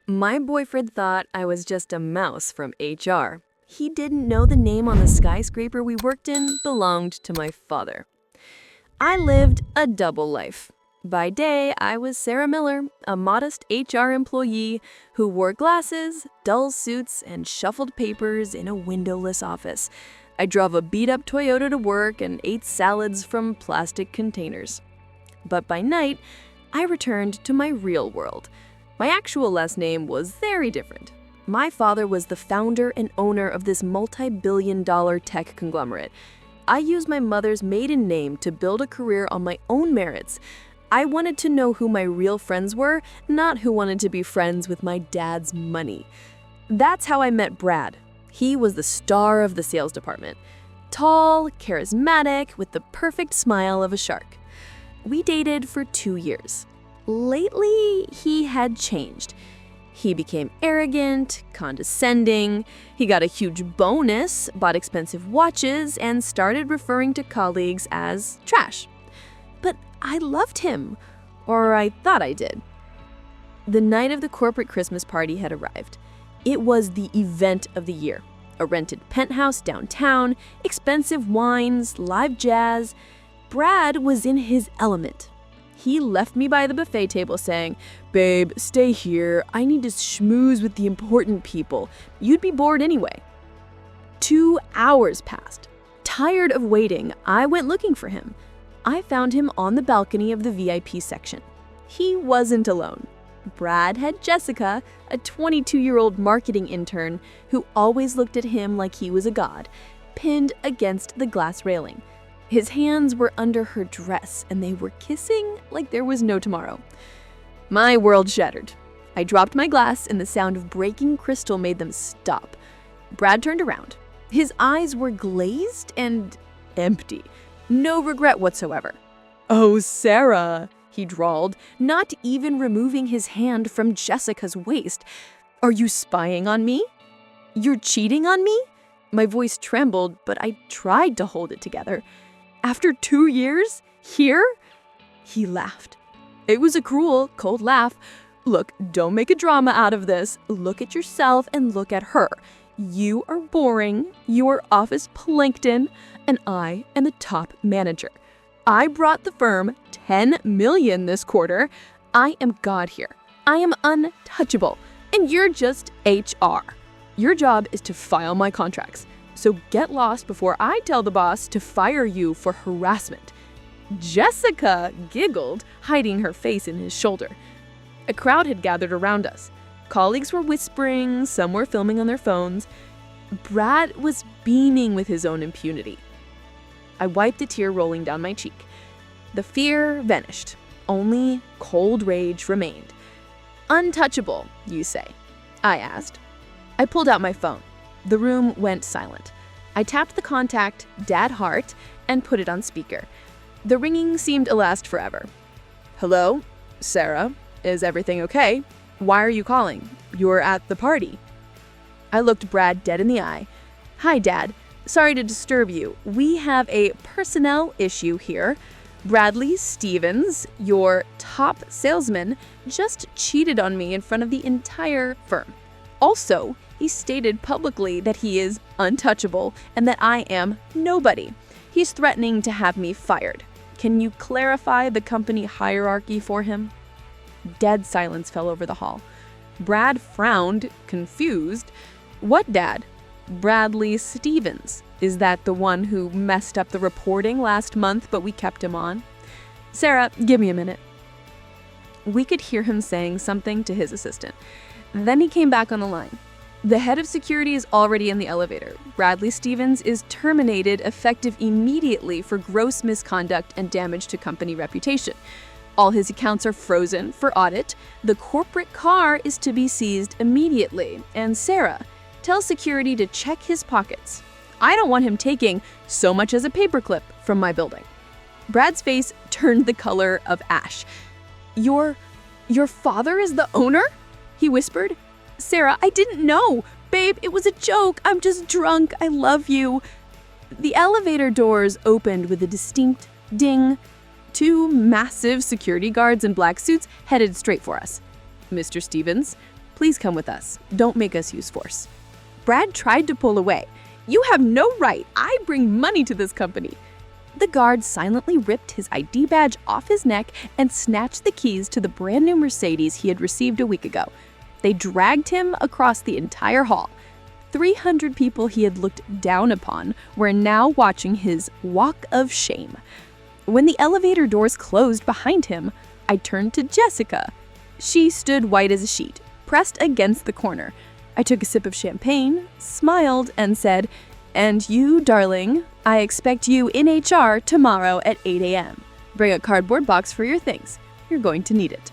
My boyfriend thought I was just a mouse from HR. He didn't know the name on the skyscraper we worked in belonged to my father. I lived a double life. By day, I was Sarah Miller, a modest HR employee who wore glasses, dull suits, and shuffled papers in a windowless office. I drove a beat-up Toyota to work and ate salads from plastic containers. But by night, I returned to my real world. My actual last name was very different. My father was the founder and owner of this multi-billion-dollar tech conglomerate. I used my mother's maiden name to build a career on my own merits. I wanted to know who my real friends were, not who wanted to be friends with my dad's money. That's how I met Brad. He was the star of the sales department. Tall, charismatic, with the perfect smile of a shark. We dated for 2 years. Lately, he had changed. He became arrogant, condescending, he got a huge bonus, bought expensive watches, and started referring to colleagues as trash. But I loved him, or I thought I did. The night of the corporate Christmas party had arrived. It was the event of the year. A rented penthouse downtown, expensive wines, live jazz. Brad was in his element. He left me by the buffet table saying, "Babe, stay here. I need to schmooze with the important people. You'd be bored anyway." 2 hours passed. Tired of waiting, I went looking for him. I found him on the balcony of the VIP section. He wasn't alone. Brad had Jessica, a 22-year-old marketing intern who always looked at him like he was a god, pinned against the glass railing. His hands were under her dress, and they were kissing like there was no tomorrow. My world shattered. I dropped my glass, and the sound of breaking crystal made them stop. Brad turned around. His eyes were glazed and empty. No regret whatsoever. "Oh, Sarah," he drawled, not even removing his hand from Jessica's waist. "Are you spying on me? You're cheating on me?" My voice trembled, but I tried to hold it together. "After 2 years? Here?" He laughed. It was a cruel, cold laugh. "Look, don't make a drama out of this. Look at yourself and look at her. You are boring, you're office plankton, and I am the top manager. I brought the firm 10 million this quarter. I am God here. I am untouchable, and you're just HR. Your job is to file my contracts. So get lost before I tell the boss to fire you for harassment." Jessica giggled, hiding her face in his shoulder. A crowd had gathered around us. Colleagues were whispering, some were filming on their phones. Brad was beaming with his own impunity. I wiped a tear rolling down my cheek. The fear vanished. Only cold rage remained. "Untouchable, you say?" I asked. I pulled out my phone. The room went silent. I tapped the contact, Dad Hart, and put it on speaker. The ringing seemed to last forever. "Hello? Sarah? Is everything okay? Why are you calling? You're at the party." I looked Brad dead in the eye. "Hi, Dad. Sorry to disturb you. We have a personnel issue here. Bradley Stevens, your top salesman, just cheated on me in front of the entire firm. Also, he stated publicly that he is untouchable and that I am nobody. He's threatening to have me fired. Can you clarify the company hierarchy for him?" Dead silence fell over the hall. Brad frowned, confused. "What Dad?" "Bradley Stevens. Is that the one who messed up the reporting last month, but we kept him on?" "Sarah, give me a minute." We could hear him saying something to his assistant. Then he came back on the line. "The head of security is already in the elevator. Bradley Stevens is terminated effective immediately for gross misconduct and damage to company reputation. All his accounts are frozen for audit. The corporate car is to be seized immediately. And Sarah, tell security to check his pockets. I don't want him taking so much as a paperclip from my building." Brad's face turned the color of ash. Your father is the owner?" he whispered. "Sarah, I didn't know. Babe, it was a joke. I'm just drunk. I love you." The elevator doors opened with a distinct ding. 2 massive security guards in black suits headed straight for us. "Mr. Stevens?" Please come with us. Don't make us use force." Brad tried to pull away. "You have no right. I bring money to this company." The guard silently ripped his ID badge off his neck and snatched the keys to the brand new Mercedes he had received a week ago. They dragged him across the entire hall. 300 people he had looked down upon were now watching his walk of shame. When the elevator doors closed behind him, I turned to Jessica. She stood white as a sheet, pressed against the corner. I took a sip of champagne, smiled, and said, "And you, darling, I expect you in HR tomorrow at 8 a.m. Bring a cardboard box for your things. You're going to need it."